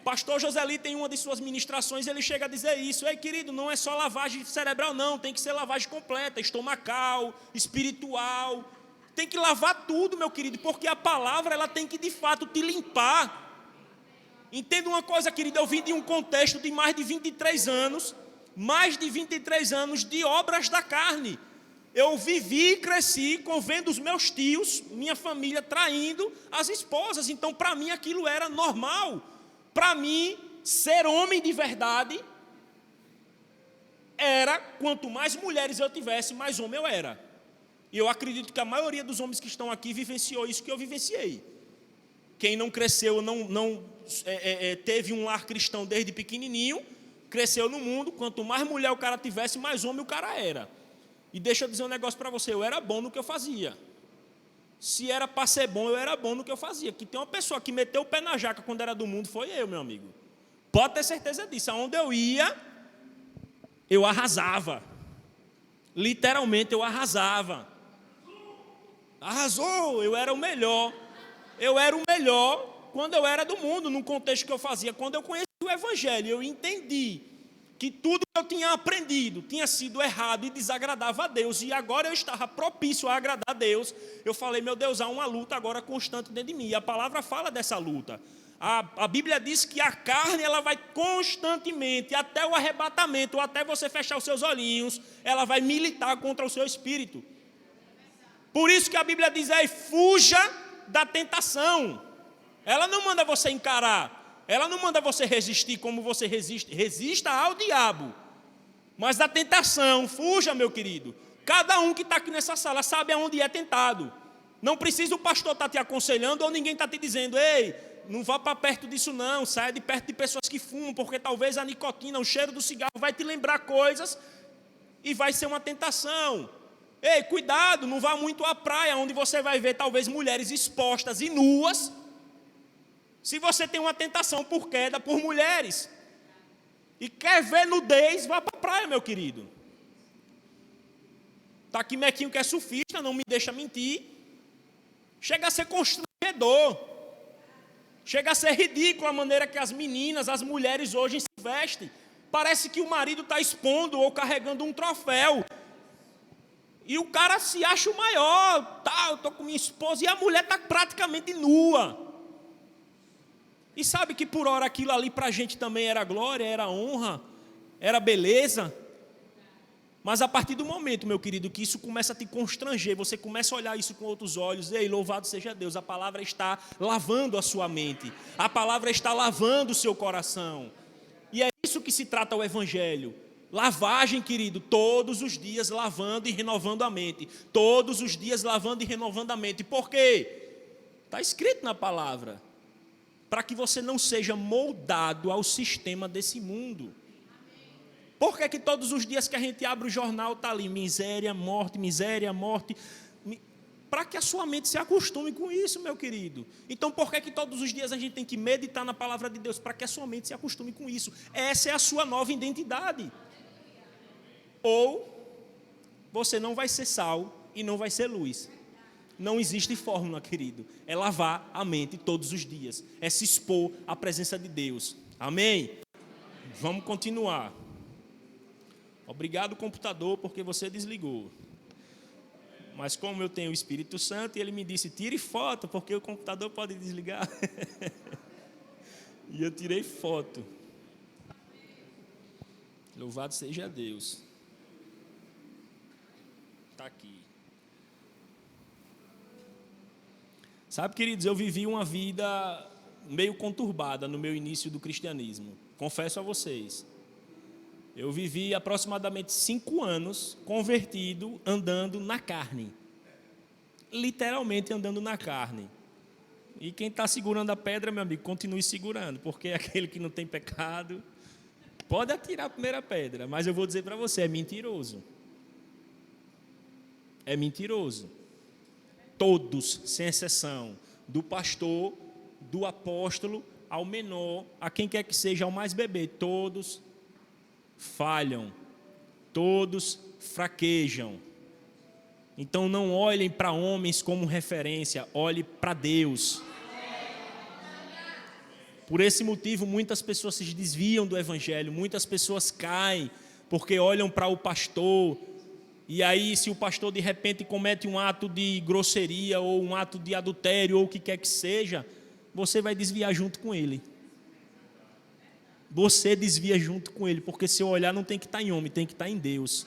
Pastor Joselito, em uma de suas ministrações, ele chega a dizer isso. Ei, querido, não é só lavagem cerebral não, tem que ser lavagem completa, estomacal, espiritual. Tem que lavar tudo, meu querido, porque a palavra ela tem que de fato te limpar. Entenda uma coisa, querido, eu vim de um contexto de mais de 23 anos de obras da carne. Eu vivi e cresci vendo os meus tios, minha família traindo as esposas. Então, para mim, aquilo era normal. Para mim, ser homem de verdade era, quanto mais mulheres eu tivesse, mais homem eu era. E eu acredito que a maioria dos homens que estão aqui vivenciou isso que eu vivenciei. Quem não cresceu, não teve um lar cristão desde pequenininho, cresceu no mundo, quanto mais mulher o cara tivesse, mais homem o cara era. E deixa eu dizer um negócio para você, eu era bom no que eu fazia. Se era para ser bom, eu era bom no que eu fazia. Que tem uma pessoa que meteu o pé na jaca quando era do mundo, foi eu, meu amigo. Pode ter certeza disso. Aonde eu ia, eu arrasava. Literalmente, eu arrasava. Arrasou, eu era o melhor. Eu era o melhor quando eu era do mundo, no contexto que eu fazia. Quando eu conheci o Evangelho, eu entendi que tudo que eu tinha aprendido tinha sido errado e desagradava a Deus, e agora eu estava propício a agradar a Deus. Eu falei, meu Deus, há uma luta agora constante dentro de mim, e a palavra fala dessa luta. A Bíblia diz que a carne ela vai constantemente, até o arrebatamento, ou até você fechar os seus olhinhos, ela vai militar contra o seu espírito. Por isso que a Bíblia diz aí, fuja da tentação. Ela não manda você encarar, ela não manda você resistir como você resiste. Resista ao diabo. Mas da tentação, fuja, meu querido. Cada um que está aqui nessa sala sabe aonde é tentado. Não precisa o pastor estar te aconselhando ou ninguém está te dizendo, ei, não vá para perto disso não, saia de perto de pessoas que fumam, porque talvez a nicotina, o cheiro do cigarro vai te lembrar coisas e vai ser uma tentação. Ei, cuidado, não vá muito à praia, onde você vai ver talvez mulheres expostas e nuas. Se você tem uma tentação por queda por mulheres e quer ver nudez, vá para a praia, meu querido. Está aqui Mequinho que é surfista, não me deixa mentir. Chega a ser constrangedor. Chega a ser ridículo a maneira que as meninas, as mulheres hoje se vestem. Parece que o marido está expondo ou carregando um troféu. E o cara se acha o maior. Tá, eu estou com minha esposa e a mulher está praticamente nua. E sabe que por hora aquilo ali para a gente também era glória, era honra, era beleza. Mas a partir do momento, meu querido, que isso começa a te constranger, você começa a olhar isso com outros olhos, ei, louvado seja Deus, a palavra está lavando a sua mente, a palavra está lavando o seu coração. E é isso que se trata o Evangelho. Lavagem, querido, todos os dias lavando e renovando a mente. Todos os dias lavando e renovando a mente. Por quê? Está escrito na palavra. Para que você não seja moldado ao sistema desse mundo. Por que todos os dias que a gente abre o jornal está ali, miséria, morte, para que a sua mente se acostume com isso, meu querido. Então, por que todos os dias a gente tem que meditar na palavra de Deus? Para que a sua mente se acostume com isso. Essa é a sua nova identidade. Ou você não vai ser sal e não vai ser luz. Não existe fórmula, querido. É lavar a mente todos os dias. É se expor à presença de Deus. Amém? Vamos continuar. Obrigado, computador, porque você desligou. Mas como eu tenho o Espírito Santo, ele me disse, tire foto, porque o computador pode desligar. E eu tirei foto. Louvado seja Deus. Está aqui. Sabe, queridos, eu vivi uma vida meio conturbada no meu início do cristianismo. Confesso a vocês. Eu vivi aproximadamente 5 anos convertido, andando na carne. Literalmente andando na carne. E quem está segurando a pedra, meu amigo, continue segurando, porque aquele que não tem pecado pode atirar a primeira pedra, mas eu vou dizer para você, é mentiroso. É mentiroso. Todos, sem exceção, do pastor, do apóstolo, ao menor, a quem quer que seja, ao mais bebê, todos falham, todos fraquejam. Então não olhem para homens como referência, olhe para Deus. Por esse motivo, muitas pessoas se desviam do Evangelho, muitas pessoas caem, porque olham para o pastor, e aí se o pastor de repente comete um ato de grosseria, ou um ato de adultério, ou o que quer que seja, você vai desviar junto com ele. Você desvia junto com ele, porque seu olhar não tem que estar em homem, tem que estar em Deus.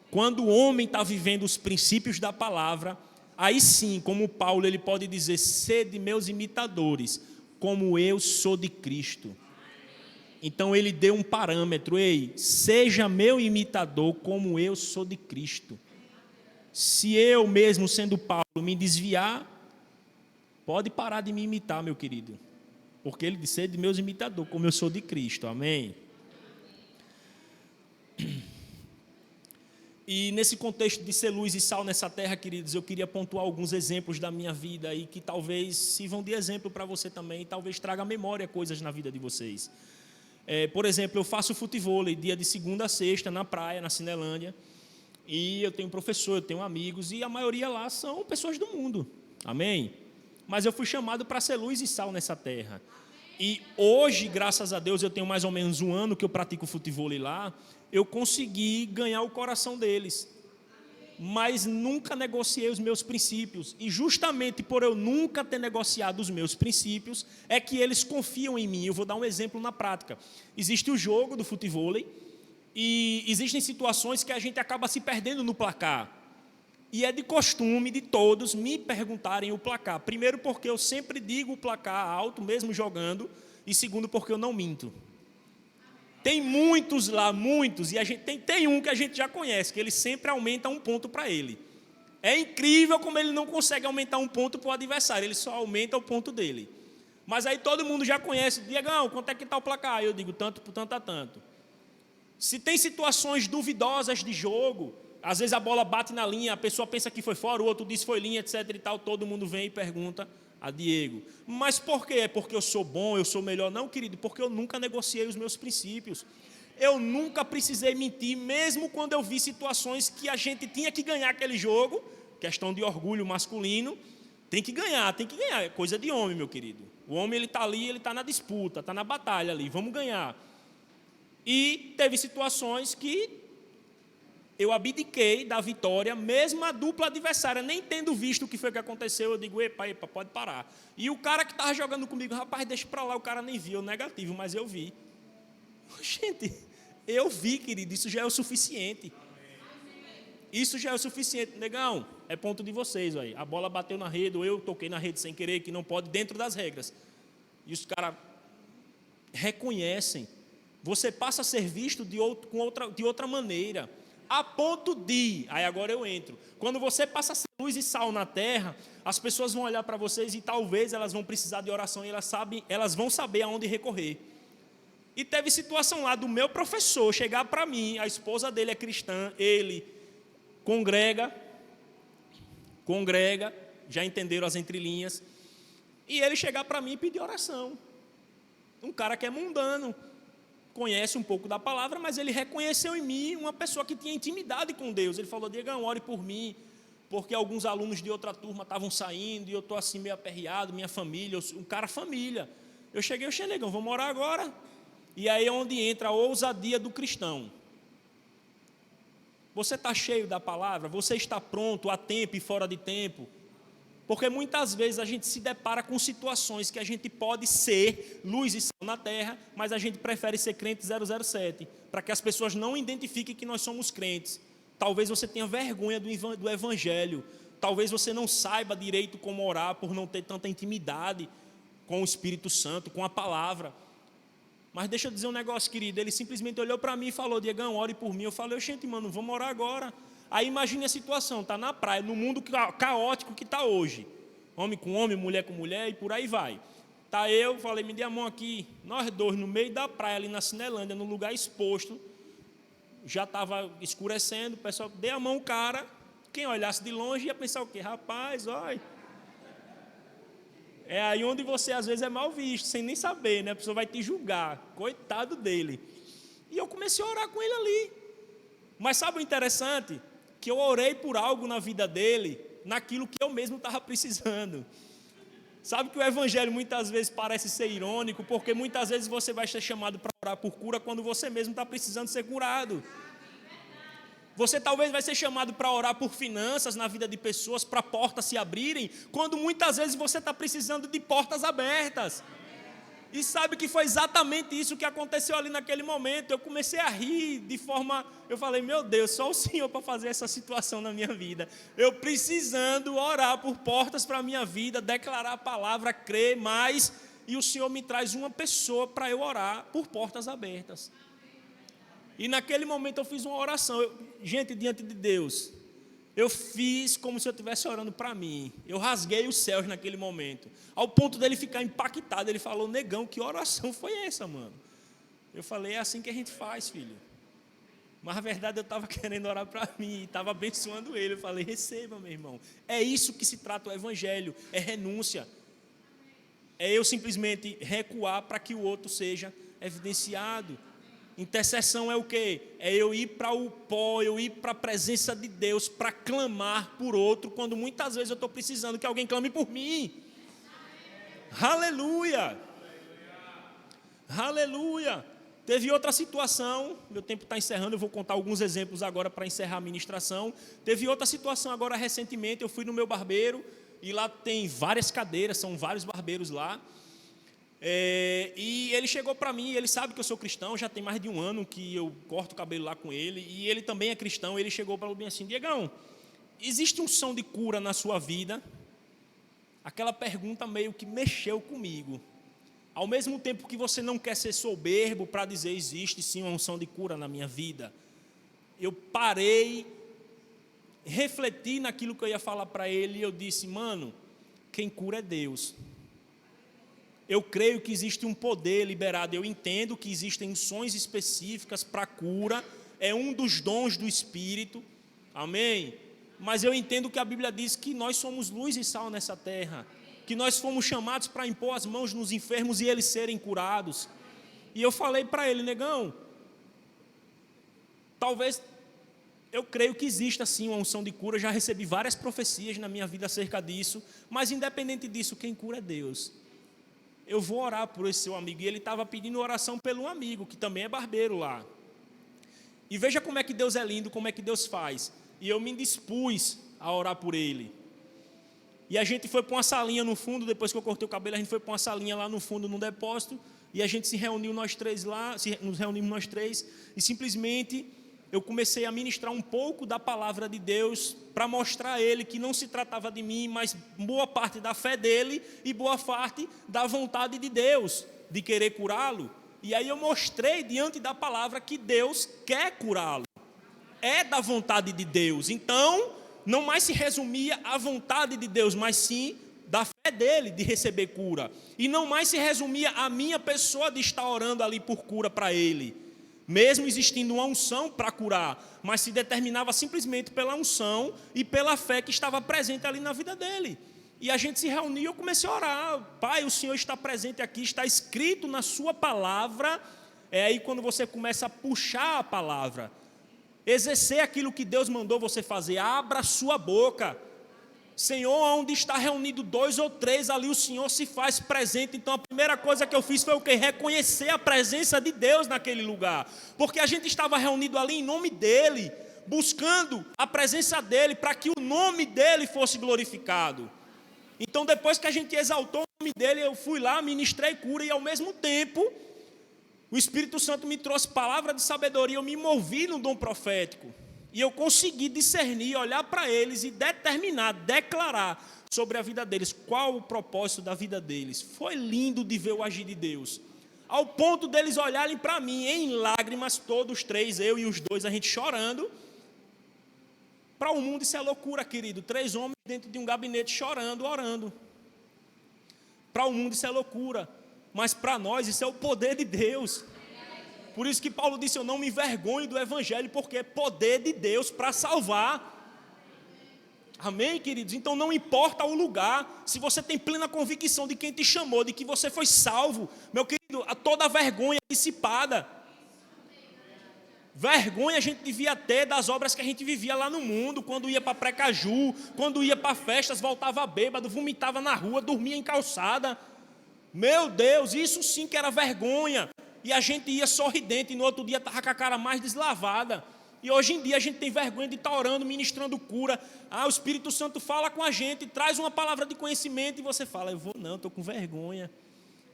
Quando o homem está vivendo os princípios da palavra, aí sim, como Paulo, ele pode dizer, sede meus imitadores, como eu sou de Cristo. Então ele deu um parâmetro, ei, seja meu imitador como eu sou de Cristo. Se eu mesmo sendo Paulo me desviar, pode parar de me imitar, meu querido. Porque ele disse, sede meus imitadores, como eu sou de Cristo, amém? E nesse contexto de ser luz e sal nessa terra, queridos, eu queria pontuar alguns exemplos da minha vida e que talvez sirvam de exemplo para você também, e talvez traga à memória coisas na vida de vocês. Por exemplo, eu faço futevôlei dia de segunda a sexta na praia, na Cinelândia, e eu tenho professor, eu tenho amigos, e a maioria lá são pessoas do mundo, amém? Mas eu fui chamado para ser luz e sal nessa terra. E hoje, graças a Deus, eu tenho mais ou menos 1 ano que eu pratico futevôlei lá, eu consegui ganhar o coração deles. Mas nunca negociei os meus princípios. E justamente por eu nunca ter negociado os meus princípios, é que eles confiam em mim. Eu vou dar um exemplo na prática. Existe o jogo do futevôlei, e existem situações que a gente acaba se perdendo no placar. E é de costume de todos me perguntarem o placar. Primeiro porque eu sempre digo o placar alto, mesmo jogando. E segundo porque eu não minto. Tem muitos lá, muitos, e a gente tem um que a gente já conhece, que ele sempre aumenta 1 ponto para ele. É incrível como ele não consegue aumentar 1 ponto para o adversário, ele só aumenta o ponto dele. Mas aí todo mundo já conhece, Diegão, quanto é que está o placar? Eu digo, tanto por tanto a tanto. Se tem situações duvidosas de jogo, às vezes a bola bate na linha, a pessoa pensa que foi fora, o outro diz que foi linha, etc. e tal, todo mundo vem e pergunta a Diego. Mas por quê? É porque eu sou bom, eu sou melhor? Não, querido, porque eu nunca negociei os meus princípios. Eu nunca precisei mentir, mesmo quando eu vi situações que a gente tinha que ganhar aquele jogo, questão de orgulho masculino, tem que ganhar, é coisa de homem, meu querido. O homem, ele está ali, ele está na disputa, está na batalha ali, vamos ganhar. E teve situações que eu abdiquei da vitória, mesmo a dupla adversária, nem tendo visto o que foi que aconteceu, eu digo, epa, pode parar. E o cara que estava jogando comigo, rapaz, deixa para lá, o cara nem viu, negativo, mas eu vi. Gente, eu vi, querido, isso já é o suficiente. Isso já é o suficiente, negão, é ponto de vocês, aí. A bola bateu na rede, ou eu toquei na rede sem querer, que não pode, dentro das regras. E os caras reconhecem. Você passa a ser visto de outra maneira. A ponto de, aí agora eu entro, quando você passa a ser luz e sal na terra, as pessoas vão olhar para vocês e talvez elas vão precisar de oração e elas vão saber aonde recorrer. E teve situação lá do meu professor chegar para mim, a esposa dele é cristã, ele congrega, já entenderam as entrelinhas, e ele chegar para mim e pedir oração. Um cara que é mundano, conhece um pouco da palavra, mas ele reconheceu em mim uma pessoa que tinha intimidade com Deus. Ele falou, Diegão, ore por mim, porque alguns alunos de outra turma estavam saindo, e eu estou assim meio aperreado, minha família, um cara família. Eu cheguei, Diegão, vamos orar agora? E aí é onde entra a ousadia do cristão. Você está cheio da palavra? Você está pronto a tempo e fora de tempo? Porque muitas vezes a gente se depara com situações que a gente pode ser luz e sal na terra, mas a gente prefere ser crente 007, para que as pessoas não identifiquem que nós somos crentes. Talvez você tenha vergonha do evangelho, talvez você não saiba direito como orar por não ter tanta intimidade com o Espírito Santo, com a palavra. Mas deixa eu dizer um negócio, querido, ele simplesmente olhou para mim e falou: Diegão, ore por mim. Eu falei: gente, mano, vamos orar agora. Aí imagine a situação, está na praia, no mundo caótico que está hoje, homem com homem, mulher com mulher e por aí vai. Tá, eu falei: me dê a mão aqui, nós dois no meio da praia ali na Cinelândia, num lugar exposto, já estava escurecendo, o pessoal dê a mão ao cara, quem olhasse de longe ia pensar o quê? Rapaz, olha, é aí onde você às vezes é mal visto, sem nem saber, né? A pessoa vai te julgar, coitado dele. E eu comecei a orar com ele ali. Mas sabe o interessante? Que eu orei por algo na vida dele, naquilo que eu mesmo estava precisando. Sabe que o evangelho muitas vezes parece ser irônico, porque muitas vezes você vai ser chamado para orar por cura quando você mesmo está precisando ser curado. Você talvez vai ser chamado para orar por finanças na vida de pessoas, para portas se abrirem, quando muitas vezes você está precisando de portas abertas. E sabe que foi exatamente isso que aconteceu ali naquele momento. Eu comecei a rir de forma... Eu falei: meu Deus, só o Senhor para fazer essa situação na minha vida. Eu precisando orar por portas para a minha vida, declarar a palavra, crer mais, e o Senhor me traz uma pessoa para eu orar por portas abertas. E naquele momento eu fiz uma oração. Gente, diante de Deus, eu fiz como se eu estivesse orando para mim. Eu rasguei os céus naquele momento, ao ponto dele ficar impactado. Ele falou: negão, que oração foi essa, mano? Eu falei: é assim que a gente faz, filho. Mas na verdade eu estava querendo orar para mim, estava abençoando ele. Eu falei: receba, meu irmão. É isso que se trata o evangelho, é renúncia. É eu simplesmente recuar para que o outro seja evidenciado. Intercessão é o quê? É eu ir para o pó, eu ir para a presença de Deus, para clamar por outro, quando muitas vezes eu estou precisando que alguém clame por mim. Aleluia! Aleluia! Teve outra situação, meu tempo está encerrando, eu vou contar alguns exemplos agora para encerrar a ministração. Teve outra situação agora recentemente, eu fui no meu barbeiro, e lá tem várias cadeiras, são vários barbeiros lá. E ele chegou para mim, ele sabe que eu sou cristão, já tem mais de um ano que eu corto o cabelo lá com ele, e ele também é cristão. Ele chegou para mim assim: Diegão, existe unção de cura na sua vida? Aquela pergunta meio que mexeu comigo. Ao mesmo tempo que você não quer ser soberbo para dizer: existe sim uma unção de cura na minha vida, eu parei, refleti naquilo que eu ia falar para ele, e eu disse: mano, quem cura é Deus. Eu creio que existe um poder liberado, eu entendo que existem unções específicas para cura, é um dos dons do Espírito, amém? Mas eu entendo que a Bíblia diz que nós somos luz e sal nessa terra, que nós fomos chamados para impor as mãos nos enfermos e eles serem curados. E eu falei para ele: negão, talvez, eu creio que exista sim uma unção de cura, já recebi várias profecias na minha vida acerca disso, mas independente disso, quem cura é Deus. Eu vou orar por esse seu amigo. E ele estava pedindo oração pelo um amigo, que também é barbeiro lá. E veja como é que Deus é lindo, como é que Deus faz. E eu me dispus a orar por ele. E a gente foi para uma salinha no fundo, depois que eu cortei o cabelo, a gente foi para uma salinha lá no fundo, num depósito, e a gente se reuniu nós três lá, nos reunimos nós três, e simplesmente eu comecei a ministrar um pouco da palavra de Deus para mostrar a ele que não se tratava de mim, mas boa parte da fé dele e boa parte da vontade de Deus, de querer curá-lo. E aí eu mostrei diante da palavra que Deus quer curá-lo. É da vontade de Deus. Então, não mais se resumia à vontade de Deus, mas sim da fé dele de receber cura. E não mais se resumia à minha pessoa de estar orando ali por cura para ele, mesmo existindo uma unção para curar, mas se determinava simplesmente pela unção e pela fé que estava presente ali na vida dele. E a gente se reuniu e eu comecei a orar: Pai, o Senhor está presente aqui, está escrito na sua palavra. É aí quando você começa a puxar a palavra, exercer aquilo que Deus mandou você fazer. Abra a sua boca. Senhor, onde está reunido 2 ou 3, ali o Senhor se faz presente. Então a primeira coisa que eu fiz foi o quê? Reconhecer a presença de Deus naquele lugar, porque a gente estava reunido ali em nome dele, buscando a presença dele para que o nome dele fosse glorificado. Então, depois que a gente exaltou o nome dele, eu fui lá, ministrei cura e, ao mesmo tempo, o Espírito Santo me trouxe palavra de sabedoria, eu me movi no dom profético. E eu consegui discernir, olhar para eles e determinar, declarar sobre a vida deles, qual o propósito da vida deles. Foi lindo de ver o agir de Deus. Ao ponto deles olharem para mim em lágrimas, todos três, eu e os dois, a gente chorando. Para o mundo isso é loucura, querido. 3 homens dentro de um gabinete chorando, orando. Para o mundo isso é loucura. Mas para nós isso é o poder de Deus. Por isso que Paulo disse, eu não me envergonho do evangelho, porque é poder de Deus para salvar. Amém, queridos? Então não importa o lugar, se você tem plena convicção de quem te chamou, de que você foi salvo, meu querido, toda a vergonha é dissipada. Vergonha a gente devia ter das obras que a gente vivia lá no mundo, quando ia para Precaju, quando ia para festas, voltava bêbado, vomitava na rua, dormia em calçada. Meu Deus, isso sim que era vergonha. E a gente ia sorridente e no outro dia estava com a cara mais deslavada. E hoje em dia a gente tem vergonha de estar orando, ministrando cura. O Espírito Santo fala com a gente, traz uma palavra de conhecimento e você fala, eu vou não, estou com vergonha.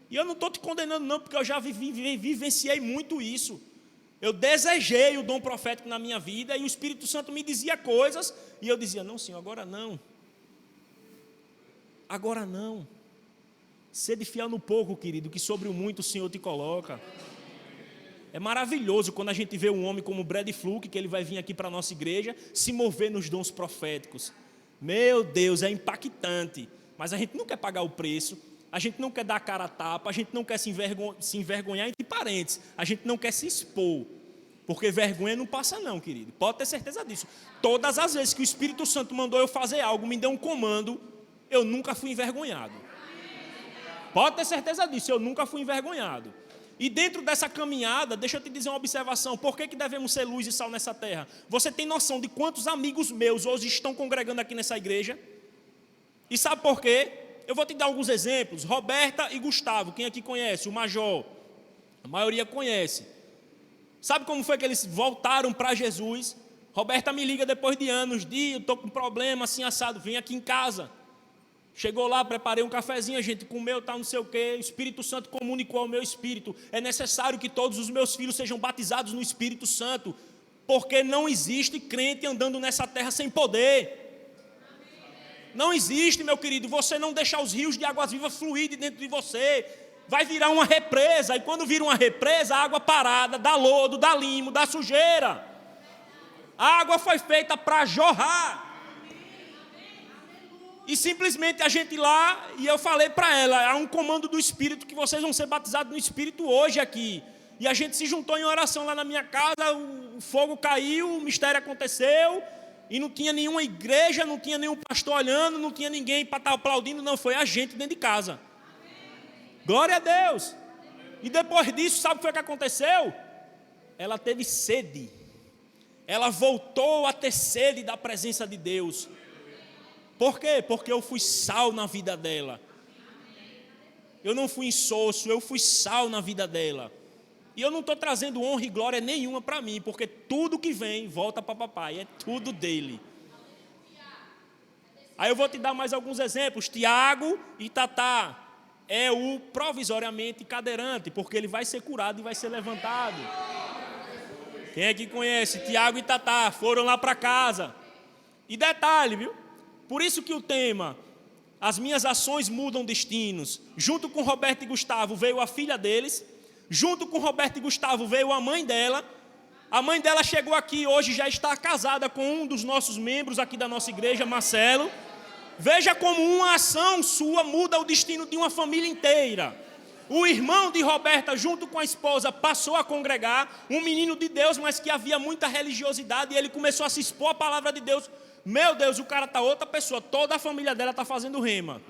E eu não estou te condenando não, porque eu já vivenciei muito isso. Eu desejei o dom profético na minha vida e o Espírito Santo me dizia coisas e eu dizia, não, Senhor, agora não. Agora não. Sede fiel no pouco, querido, que sobre o muito o Senhor te coloca. É maravilhoso quando a gente vê um homem como Brad Fluke, que ele vai vir aqui para a nossa igreja, se mover nos dons proféticos. Meu Deus, é impactante. Mas a gente não quer pagar o preço, a gente não quer dar a cara a tapa, a gente não quer se envergonhar entre parentes, a gente não quer se expor. Porque vergonha não passa não, querido. Pode ter certeza disso. Todas as vezes que o Espírito Santo mandou eu fazer algo, me deu um comando, eu nunca fui envergonhado. Pode ter certeza disso, eu nunca fui envergonhado. E dentro dessa caminhada, deixa eu te dizer uma observação, por que devemos ser luz e sal nessa terra? Você tem noção de quantos amigos meus hoje estão congregando aqui nessa igreja? E sabe por quê? Eu vou te dar alguns exemplos, Roberta e Gustavo, quem aqui conhece? O Major, a maioria conhece. Sabe como foi que eles voltaram para Jesus? Roberta me liga depois de anos, eu estou com um problema assim assado, vem aqui em casa. Chegou lá, preparei um cafezinho, a gente comeu, tal, não sei o quê. O Espírito Santo comunicou ao meu espírito. É necessário que todos os meus filhos sejam batizados no Espírito Santo, porque não existe crente andando nessa terra sem poder. Não existe, meu querido, você não deixar os rios de águas vivas fluir de dentro de você. Vai virar uma represa, e quando vira uma represa, a água parada, dá lodo, dá limo, dá sujeira. A água foi feita para jorrar. E simplesmente a gente lá, e eu falei para ela, há um comando do Espírito que vocês vão ser batizados no Espírito hoje aqui. E a gente se juntou em oração lá na minha casa, o fogo caiu, o mistério aconteceu, e não tinha nenhuma igreja, não tinha nenhum pastor olhando, não tinha ninguém para estar aplaudindo, não, foi a gente dentro de casa. Glória a Deus. E depois disso, sabe o que foi que aconteceu? Ela teve sede. Ela voltou a ter sede da presença de Deus. Por quê? Porque eu fui sal na vida dela. Eu não fui insosso, eu fui sal na vida dela. E eu não estou trazendo honra e glória nenhuma para mim, porque tudo que vem volta para papai, é tudo dele. Aí eu vou te dar mais alguns exemplos. Tiago e Tatá é o provisoriamente cadeirante, porque ele vai ser curado e vai ser levantado. Quem é que conhece? Tiago e Tatá foram lá para casa. E detalhe, viu? Por isso que o tema, as minhas ações mudam destinos. Junto com Roberto e Gustavo veio a filha deles. Junto com Roberto e Gustavo veio a mãe dela. A mãe dela chegou aqui, hoje já está casada com um dos nossos membros aqui da nossa igreja, Marcelo. Veja como uma ação sua muda o destino de uma família inteira. O irmão de Roberta, junto com a esposa, passou a congregar. Um menino de Deus, mas que havia muita religiosidade. E ele começou a se expor à palavra de Deus. Meu Deus, o cara está outra pessoa. Toda a família dela está fazendo rema.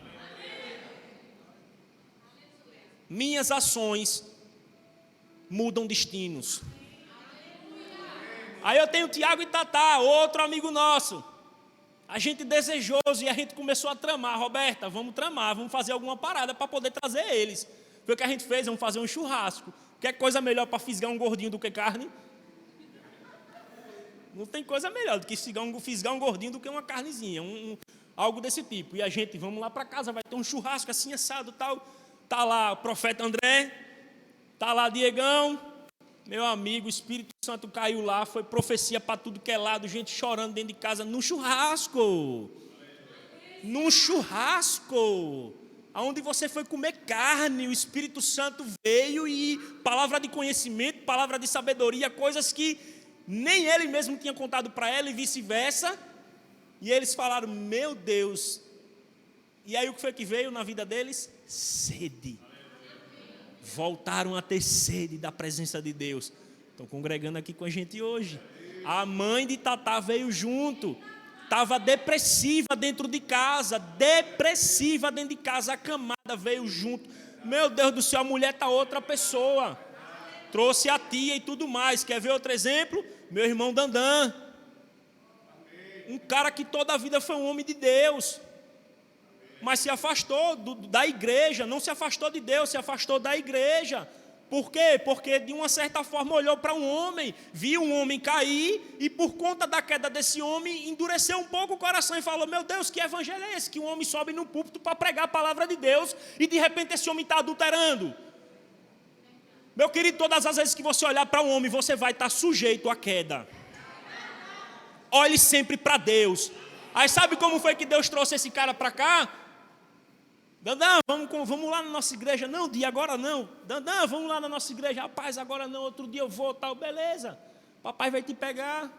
Minhas ações mudam destinos. Aí eu tenho Tiago e Tatá, outro amigo nosso. A gente desejoso e a gente começou a tramar. Roberta, vamos tramar, vamos fazer alguma parada para poder trazer eles. Foi o que a gente fez, vamos fazer um churrasco. Quer coisa melhor para fisgar um gordinho do que carne? Não tem coisa melhor do que fisgar um gordinho do que uma carnezinha, algo desse tipo. E a gente, vamos lá para casa, vai ter um churrasco assim assado tal. Tá lá o profeta André, tá lá Diegão, meu amigo, o Espírito Santo caiu lá, foi profecia para tudo que é lado, gente chorando dentro de casa, no churrasco. Num churrasco, aonde você foi comer carne, o Espírito Santo veio e palavra de conhecimento, palavra de sabedoria, coisas que nem ele mesmo tinha contado para ela e vice-versa. E eles falaram, meu Deus. E aí o que foi que veio na vida deles? Sede. Voltaram a ter sede da presença de Deus. Estão congregando aqui com a gente hoje. A mãe de Tatá veio junto. Estava depressiva dentro de casa. A camada veio junto. Meu Deus do céu, a mulher está outra pessoa. Trouxe a tia e tudo mais. Quer ver outro exemplo? Meu irmão Dandan. Um cara que toda a vida foi um homem de Deus. Mas se afastou da igreja. Não se afastou de Deus, se afastou da igreja. Por quê? Porque de uma certa forma olhou para um homem, viu um homem cair e por conta da queda desse homem endureceu um pouco o coração e falou, meu Deus, que evangelho é esse? Que um homem sobe no púlpito para pregar a palavra de Deus e de repente esse homem está adulterando. Meu querido, todas as vezes que você olhar para um homem, você vai estar sujeito à queda. Olhe sempre para Deus. Aí sabe como foi que Deus trouxe esse cara para cá? Dandan, vamos lá na nossa igreja. Não, dia agora não. Dandan, vamos lá na nossa igreja. Rapaz, agora não, outro dia eu vou, tal, beleza. Papai vai te pegar.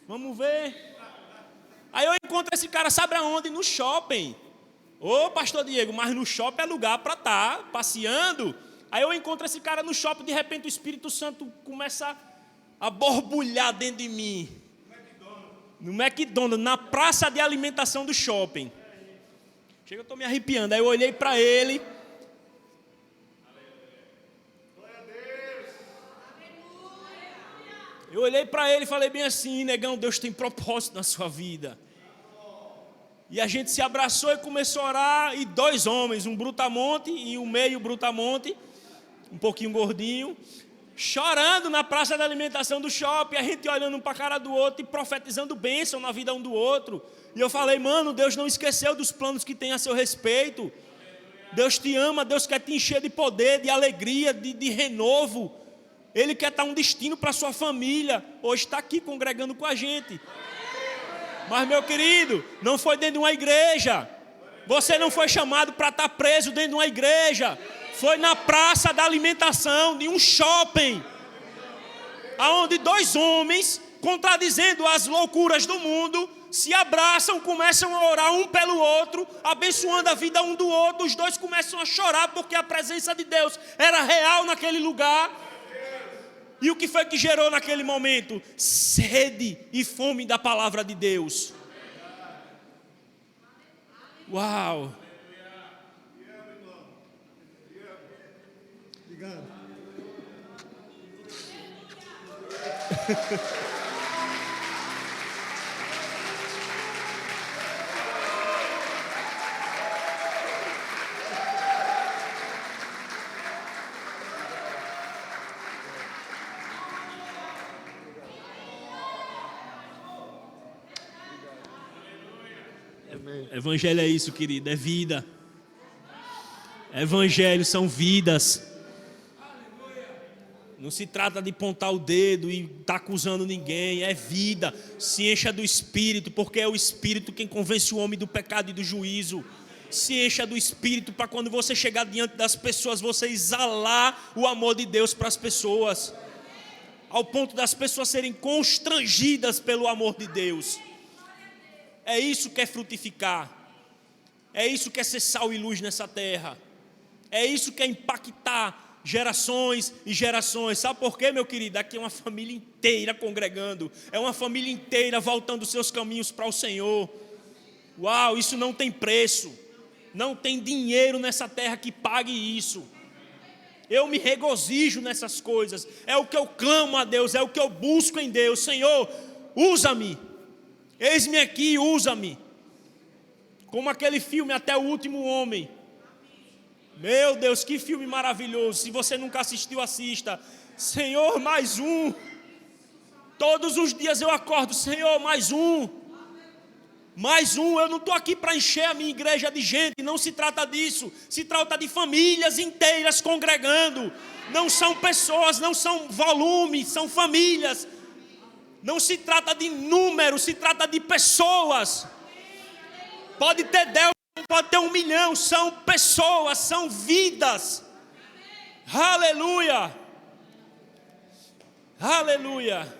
Vamos ver. Aí eu encontro esse cara, sabe aonde? No shopping. Ô, pastor Diego, mas no shopping é lugar para estar passeando. Aí eu encontro esse cara no shopping, de repente o Espírito Santo começa a borbulhar dentro de mim. No McDonald's, na praça de alimentação do shopping. Chega, eu estou me arrepiando. Aí eu olhei para ele. Eu olhei para ele e falei bem assim, negão, Deus tem propósito na sua vida. E a gente se abraçou e começou a orar. E 2 homens, um brutamonte e um meio brutamonte, um pouquinho gordinho, chorando na praça da alimentação do shopping, a gente olhando um para a cara do outro e profetizando bênção na vida um do outro. E eu falei, mano, Deus não esqueceu dos planos que tem a seu respeito. Deus te ama, Deus quer te encher de poder, de alegria, de renovo. Ele quer dar um destino para a sua família. Hoje está aqui congregando com a gente. Mas, meu querido, não foi dentro de uma igreja. Você não foi chamado para estar preso dentro de uma igreja. Foi na praça da alimentação de um shopping, onde 2 homens, contradizendo as loucuras do mundo, se abraçam, começam a orar um pelo outro, abençoando a vida um do outro. Os 2 começam a chorar porque a presença de Deus era real naquele lugar. E o que foi que gerou naquele momento? Sede e fome da palavra de Deus. Uau! Obrigado. Evangelho é isso, querido, é vida. Evangelho são vidas. Não se trata de apontar o dedo e estar acusando ninguém, é vida. Se encha do Espírito, porque é o Espírito quem convence o homem do pecado e do juízo. Se encha do Espírito para quando você chegar diante das pessoas, você exalar o amor de Deus para as pessoas, ao ponto das pessoas serem constrangidas pelo amor de Deus. É isso que é frutificar. É isso que é ser sal e luz nessa terra. É isso que é impactar gerações e gerações. Sabe por quê, meu querido? Aqui é uma família inteira congregando. É uma família inteira voltando os seus caminhos para o Senhor. Uau, isso não tem preço. Não tem dinheiro nessa terra que pague isso. Eu me regozijo nessas coisas. É o que eu clamo a Deus, é o que eu busco em Deus. Senhor, usa-me. Eis-me aqui, usa-me. Como aquele filme Até o Último Homem. Meu Deus, que filme maravilhoso. Se você nunca assistiu, assista. Senhor, mais um. Todos os dias eu acordo, Senhor, mais um. Eu não estou aqui para encher a minha igreja de gente, não se trata disso. Se trata de famílias inteiras congregando. Não são pessoas, não são volumes, são famílias. Não se trata de número, se trata de pessoas. Pode ter 10, pode ter 1 milhão, são pessoas, são vidas. Aleluia. Aleluia.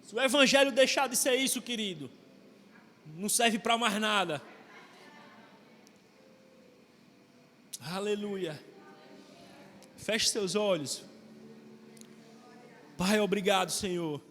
Se o evangelho deixar de ser isso, querido, não serve para mais nada. Aleluia. Feche seus olhos. Pai, obrigado, Senhor.